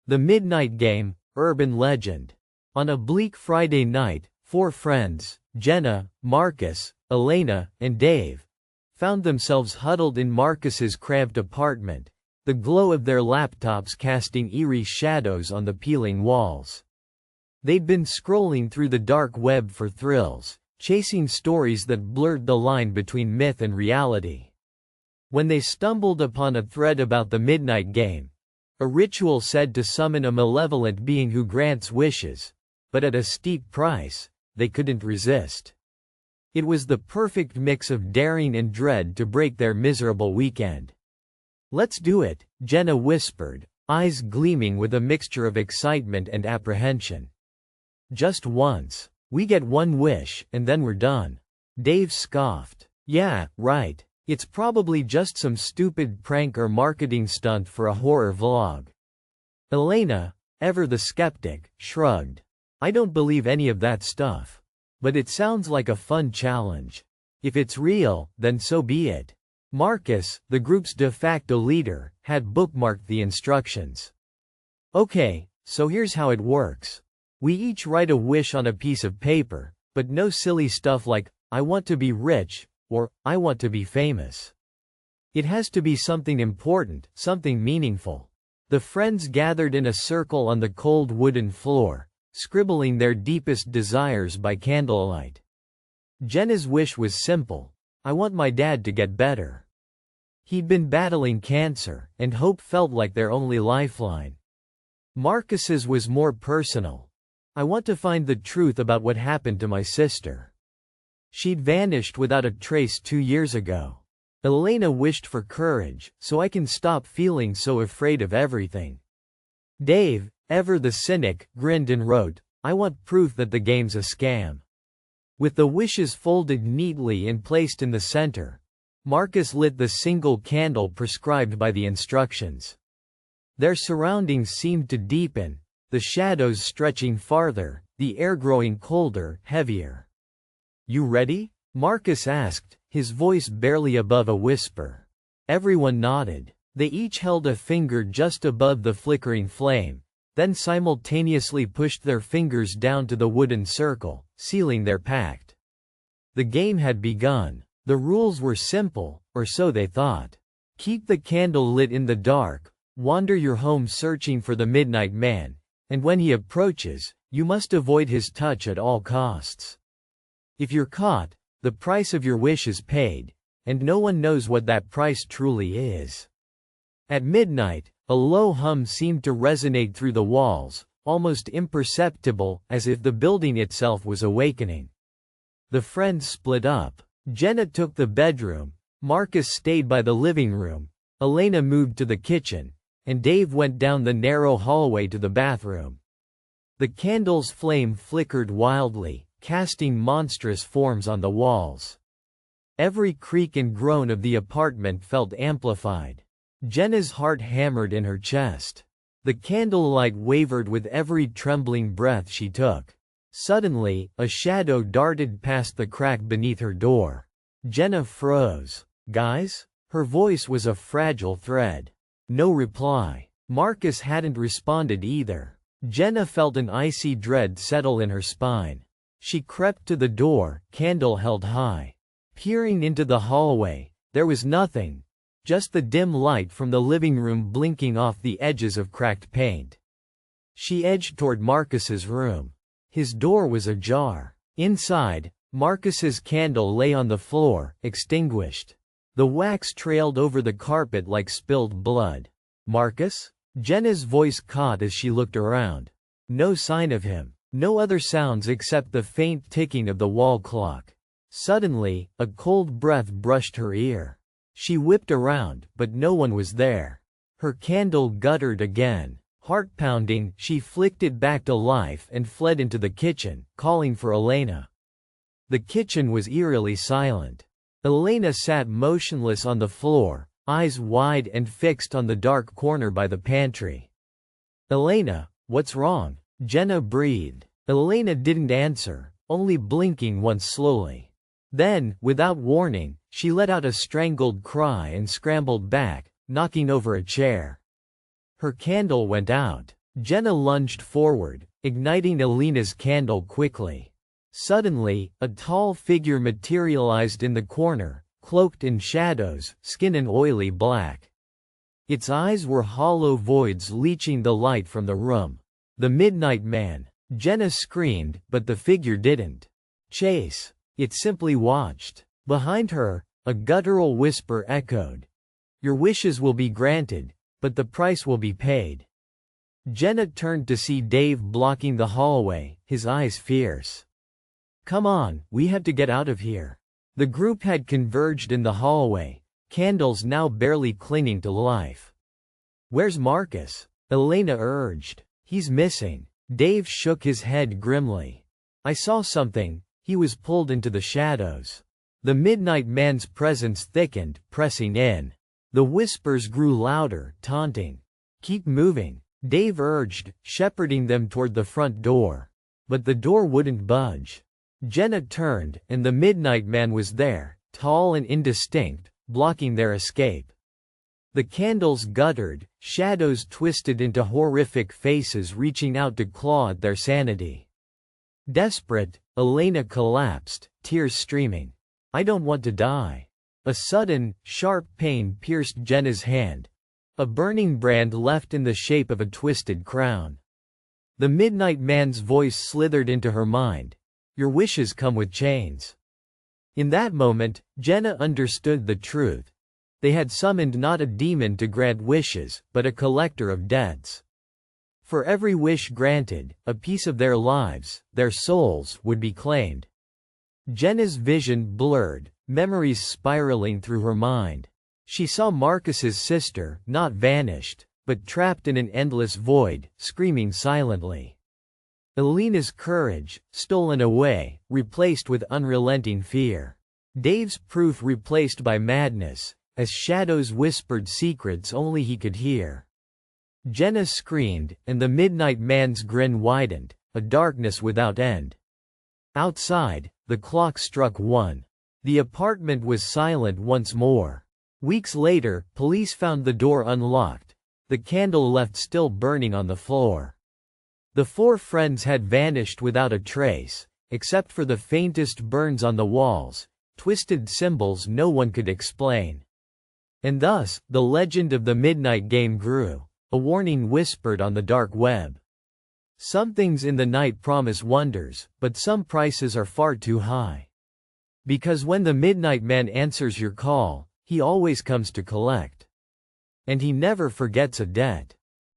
The Midnight Game, urban legend. On a bleak Friday night, four friends, Jenna, Marcus, Elena, and Dave, found themselves huddled in Marcus's cramped apartment, the glow of their laptops casting eerie shadows on the peeling walls. They'd been scrolling through the dark web for thrills, chasing stories that blurred the line between myth and reality. When they stumbled upon a thread about the Midnight Game, a ritual said to summon a malevolent being who grants wishes, but at a steep price, they couldn't resist. It was the perfect mix of daring and dread to break their miserable weekend. "Let's do it," Jenna whispered, eyes gleaming with a mixture of excitement and apprehension. "Just once. We get one wish, and then we're done." Dave scoffed. "Yeah, right. It's probably just some stupid prank or marketing stunt for a horror vlog." Elena, ever the skeptic, shrugged. "I don't believe any of that stuff. But it sounds like a fun challenge. If it's real, then so be it." Marcus, the group's de facto leader, had bookmarked the instructions. "Okay, so here's how it works. We each write a wish on a piece of paper, but no silly stuff like, 'I want to be rich,' or, 'I want to be famous.' It has to be something important, something meaningful." The friends gathered in a circle on the cold wooden floor, scribbling their deepest desires by candlelight. Jenna's wish was simple: "I want my dad to get better." He'd been battling cancer, and hope felt like their only lifeline. Marcus's was more personal: "I want to find the truth about what happened to my sister. She'd vanished without a trace 2 years ago." Elena wished for courage, "So I can stop feeling so afraid of everything." Dave, ever the cynic, grinned and wrote, "I want proof that the game's a scam." With the wishes folded neatly and placed in the center, Marcus lit the single candle prescribed by the instructions. Their surroundings seemed to deepen, the shadows stretching farther, the air growing colder, heavier. "You ready?" Marcus asked, his voice barely above a whisper. Everyone nodded. They each held a finger just above the flickering flame, then simultaneously pushed their fingers down to the wooden circle, sealing their pact. The game had begun. The rules were simple, or so they thought. Keep the candle lit in the dark, wander your home searching for the Midnight Man, and when he approaches, you must avoid his touch at all costs. If you're caught, the price of your wish is paid, and no one knows what that price truly is. At midnight, a low hum seemed to resonate through the walls, almost imperceptible, as if the building itself was awakening. The friends split up. Jenna took the bedroom, Marcus stayed by the living room, Elena moved to the kitchen, and Dave went down the narrow hallway to the bathroom. The candle's flame flickered wildly, casting monstrous forms on the walls. Every creak and groan of the apartment felt amplified. Jenna's heart hammered in her chest. The candlelight wavered with every trembling breath she took. Suddenly, a shadow darted past the crack beneath her door. Jenna froze. "Guys?" Her voice was a fragile thread. No reply. Marcus hadn't responded either. Jenna felt an icy dread settle in her spine. She crept to the door, candle held high. Peering into the hallway, there was nothing. Just the dim light from the living room blinking off the edges of cracked paint. She edged toward Marcus's room. His door was ajar. Inside, Marcus's candle lay on the floor, extinguished. The wax trailed over the carpet like spilled blood. "Marcus?" Jenna's voice caught as she looked around. No sign of him. No other sounds except the faint ticking of the wall clock. Suddenly, a cold breath brushed her ear. She whipped around, but no one was there. Her candle guttered again. Heart pounding, she flicked it back to life and fled into the kitchen, calling for Elena. The kitchen was eerily silent. Elena sat motionless on the floor, eyes wide and fixed on the dark corner by the pantry. "Elena, what's wrong?" Jenna breathed. Elena didn't answer, only blinking once slowly. Then, without warning, she let out a strangled cry and scrambled back, knocking over a chair. Her candle went out. Jenna lunged forward, igniting Alina's candle quickly. Suddenly, a tall figure materialized in the corner, cloaked in shadows, skin an oily black. Its eyes were hollow voids leeching the light from the room. The Midnight Man. Jenna screamed, but the figure didn't chase. It simply watched. Behind her, a guttural whisper echoed. "Your wishes will be granted, but the price will be paid." Jenna turned to see Dave blocking the hallway, his eyes fierce. "Come on, we have to get out of here." The group had converged in the hallway, candles now barely clinging to life. "Where's Marcus?" Elena urged. "He's missing." Dave shook his head grimly. "I saw something. He was pulled into the shadows." The Midnight Man's presence thickened, pressing in. The whispers grew louder, taunting. "Keep moving," Dave urged, shepherding them toward the front door. But the door wouldn't budge. Jenna turned, and the Midnight Man was there, tall and indistinct, blocking their escape. The candles guttered, shadows twisted into horrific faces reaching out to claw at their sanity. Desperate, Elena collapsed, tears streaming. "I don't want to die." A sudden, sharp pain pierced Jenna's hand. A burning brand left in the shape of a twisted crown. The Midnight Man's voice slithered into her mind. "Your wishes come with chains." In that moment, Jenna understood the truth. They had summoned not a demon to grant wishes, but a collector of debts. For every wish granted, a piece of their lives, their souls, would be claimed. Jenna's vision blurred, memories spiraling through her mind. She saw Marcus's sister, not vanished, but trapped in an endless void, screaming silently. Elena's courage, stolen away, replaced with unrelenting fear. Dave's proof replaced by madness, as shadows whispered secrets only he could hear. Jenna screamed, and the Midnight Man's grin widened, a darkness without end. Outside, the clock struck 1. The apartment was silent once more. Weeks later, police found the door unlocked, the candle left still burning on the floor. The 4 friends had vanished without a trace, except for the faintest burns on the walls, twisted symbols no one could explain. And thus, the legend of the Midnight Game grew, a warning whispered on the dark web. Some things in the night promise wonders, but some prices are far too high. Because when the Midnight Man answers your call, he always comes to collect. And he never forgets a debt.